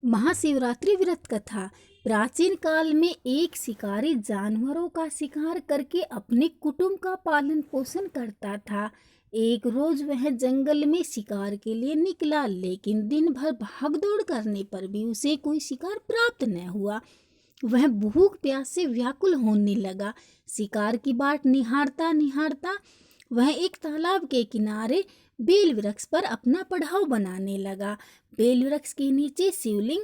महाशिवरात्रि व्रत कथा। प्राचीन काल में एक शिकारी जानवरों का शिकार करके अपने कुटुंब का पालन पोषण करता था। एक रोज वह जंगल में शिकार के लिए निकला, लेकिन दिन भर भागदौड़ करने पर भी उसे कोई शिकार प्राप्त न हुआ। वह भूख प्यास से व्याकुल होने लगा। शिकार की बाट निहारता निहारता वह एक तालाब के किनारे बेल वृक्ष पर अपना पड़ाव बनाने लगा। बेल वृक्ष के नीचे शिवलिंग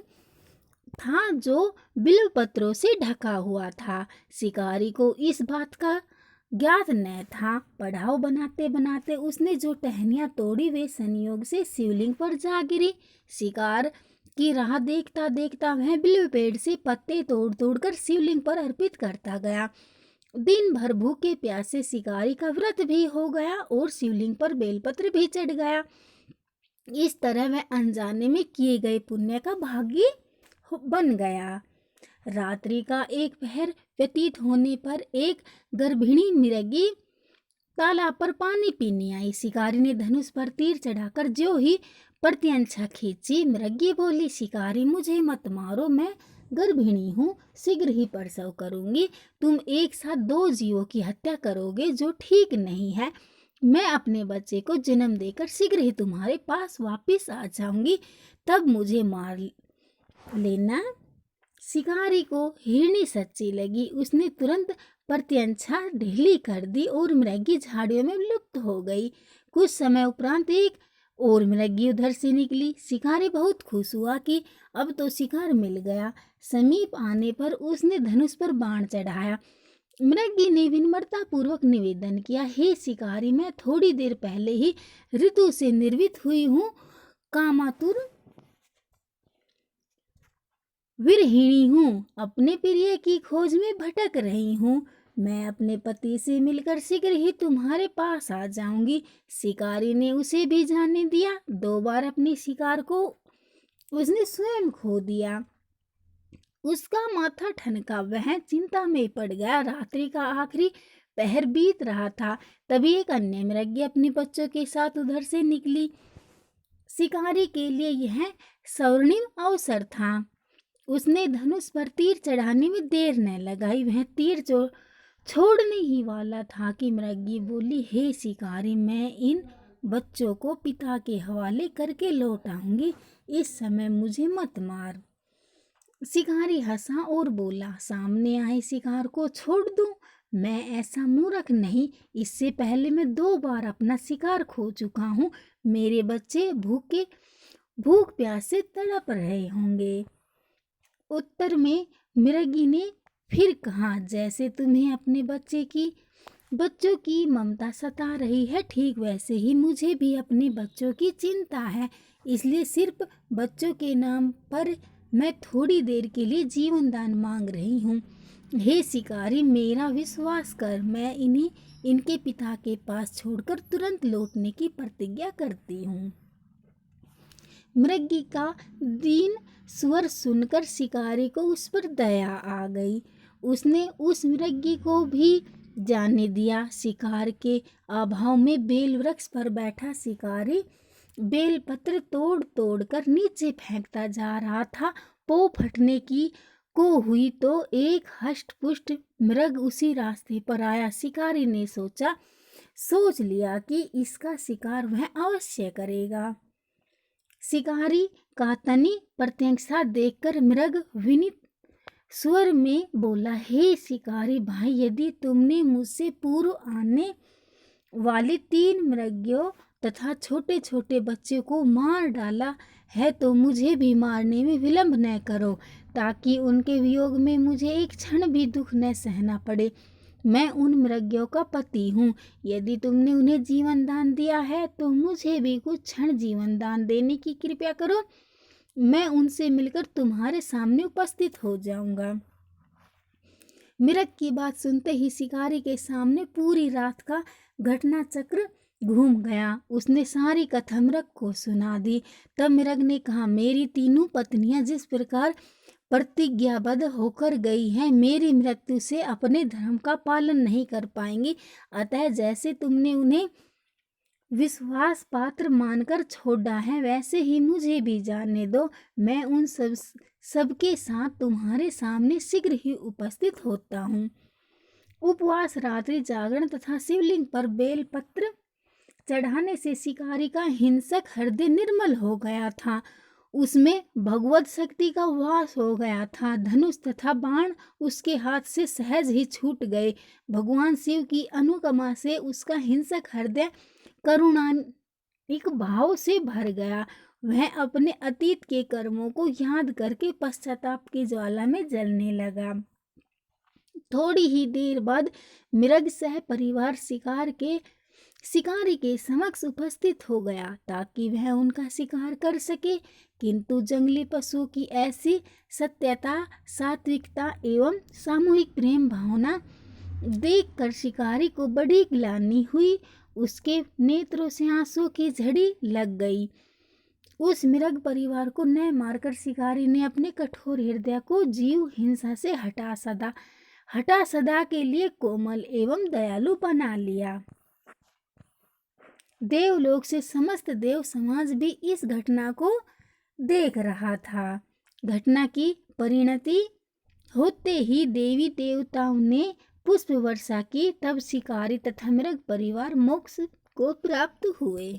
था जो बिल्व पत्रों से ढका हुआ था। शिकारी को इस बात का ज्ञात न था। पड़ाव बनाते बनाते उसने जो टहनियाँ तोड़ी वे संयोग से शिवलिंग पर जा गिरी। शिकार की राह देखता देखता वह बिल्व पेड़ से पत्ते तोड़ तोड़ कर शिवलिंग पर अर्पित करता गया। दिन भर भूखे प्यासे शिकारी का व्रत भी हो गया और शिवलिंग पर बेलपत्र भी चढ़ गया। इस तरह वह अनजाने में किए गए पुण्य का भागी बन गया। रात्रि का एक पहर व्यतीत होने पर एक गर्भिणी मृगी तालाब पर पानी पीने आई। शिकारी ने धनुष पर तीर चढ़ाकर ज्यों ही प्रत्यंचा खींची। मृगी बोली, शिकारी मुझे मत मारो, मैं गर्भिणी हूँ, शीघ्र ही प्रसव करूंगी। तुम एक साथ दो जीवों की हत्या करोगे जो ठीक नहीं है। मैं अपने बच्चे को जन्म देकर शीघ्र ही तुम्हारे पास वापिस आ जाऊंगी, तब मुझे मार लेना। शिकारी को हिरनी सच्ची लगी। उसने तुरंत प्रत्यंचा ढीली कर दी और मृगी झाड़ियों में लुप्त हो गई। कुछ समय उपरांत एक और मृगी उधर से निकली। शिकारी बहुत खुश हुआ कि अब तो शिकार मिल गया। समीप आने पर उसने धनुष पर बाण चढ़ाया। मृगी ने विनम्रता पूर्वक निवेदन किया, हे शिकारी, मैं थोड़ी देर पहले ही ऋतु से निर्वित हुई हूँ, कामातुर विरहिणी हूँ, अपने प्रिय की खोज में भटक रही हूँ। मैं अपने पति से मिलकर शीघ्र ही तुम्हारे पास आ जाऊंगी। शिकारी ने उसे भी जाने दिया। 2 बार अपने शिकार को उसने स्वयं खो दिया। उसका माथा ठनका, वह चिंता में पड़ गया। रात्रि का आखिरी पहर बीत रहा था। तभी एक अन्य मृगी अपने बच्चों के साथ उधर से निकली। शिकारी के लिए यह स्वर्णिम अवसर था। उसने धनुष पर तीर चढ़ाने में देर न लगाई। वह तीर जो छोड़ने ही वाला था कि मृगी बोली, हे शिकारी, मैं इन बच्चों को पिता के हवाले करके लौट आऊंगी, इस समय मुझे मत मार। शिकारी हंसा और बोला, सामने आए शिकार को छोड़ दूं? मैं ऐसा मूर्ख नहीं। इससे पहले मैं 2 बार अपना शिकार खो चुका हूँ। मेरे बच्चे भूख प्यास से तड़प रहे होंगे। उत्तर में मृगी ने फिर कहा, जैसे तुम्हें अपने बच्चों की ममता सता रही है, ठीक वैसे ही मुझे भी अपने बच्चों की चिंता है। इसलिए सिर्फ बच्चों के नाम पर मैं थोड़ी देर के लिए जीवन दान मांग रही हूँ। हे शिकारी, मेरा विश्वास कर, मैं इनके पिता के पास छोड़कर तुरंत लौटने की प्रतिज्ञा करती हूँ। मृगी का दीन स्वर सुनकर शिकारी को उस पर दया आ गई। उसने उस मृगी को भी जाने दिया। शिकार के अभाव में बेल वृक्ष पर बैठा शिकारी बेल पत्र तोड़ तोड़ कर नीचे फेंकता जा रहा था। पौ फटने की को हुई तो एक हष्ट पुष्ट मृग उसी रास्ते पर आया। शिकारी ने सोच लिया कि इसका शिकार वह अवश्य करेगा। शिकारी का तनी प्रत्यंचा देखकर मृग विनीत स्वर में बोला, हे शिकारी भाई, यदि तुमने मुझसे पूर्व आने वाली 3 मृगियों तथा छोटे छोटे बच्चों को मार डाला है तो मुझे भी मारने में विलंब न करो, ताकि उनके वियोग में मुझे एक क्षण भी दुख न सहना पड़े। मैं उन मृगियों का पति हूँ। यदि तुमने उन्हें जीवन दान दिया है तो मुझे भी कुछ क्षण जीवन दान देने की कृपया करो। मैं उनसे मिलकर तुम्हारे सामने उपस्थित हो जाऊंगा। मृग की बात सुनते ही शिकारी के सामने पूरी रात का घटना चक्र घूम गया। उसने सारी कथा मृग को सुना दी। तब मृग ने कहा, मेरी 3 पत्नियां जिस प्रकार प्रतिज्ञाबद्ध होकर गई हैं, मेरी मृत्यु से अपने धर्म का पालन नहीं कर पाएंगी। अतः जैसे तुमने उन्हें विश्वास पात्र मानकर छोड़ा है, वैसे ही मुझे भी जाने दो। मैं उन सबके साथ तुम्हारे सामने शीघ्र ही उपस्थित होता हूँ। उपवास, रात्रि जागरण तथा शिवलिंग पर बेलपत्र चढ़ाने से शिकारी का हिंसक हृदय निर्मल हो गया था। उसमें भगवत शक्ति का वास हो गया था। धनुष तथा बाण उसके हाथ से सहज ही छूट गए। भगवान शिव की अनुकंपा से उसका हिंसक हृदय करुणानिक भाव से भर गया। वह अपने अतीत के कर्मों को याद करके पश्चाताप की ज्वाला में जलने लगा। थोड़ी ही देर बाद मृग सह परिवार शिकारी के समक्ष उपस्थित हो गया ताकि वह उनका शिकार कर सके, किंतु जंगली पशुओं की ऐसी सत्यता, सात्विकता एवं सामूहिक प्रेम भावना देखकर शिकारी को बड़ी ग्लानि हुई। उसके नेत्रों से आंसू की झड़ी लग गई। उस मृग परिवार को न मारकर शिकारी ने अपने कठोर हृदय को जीव हिंसा से हटा सदा के लिए कोमल एवं दयालु बना लिया। देवलोक से समस्त देव समाज भी इस घटना को देख रहा था। घटना की परिणति होते ही देवी देवताओं ने पुष्प वर्षा की, तब शिकारी तथा मृग परिवार मोक्ष को प्राप्त हुए।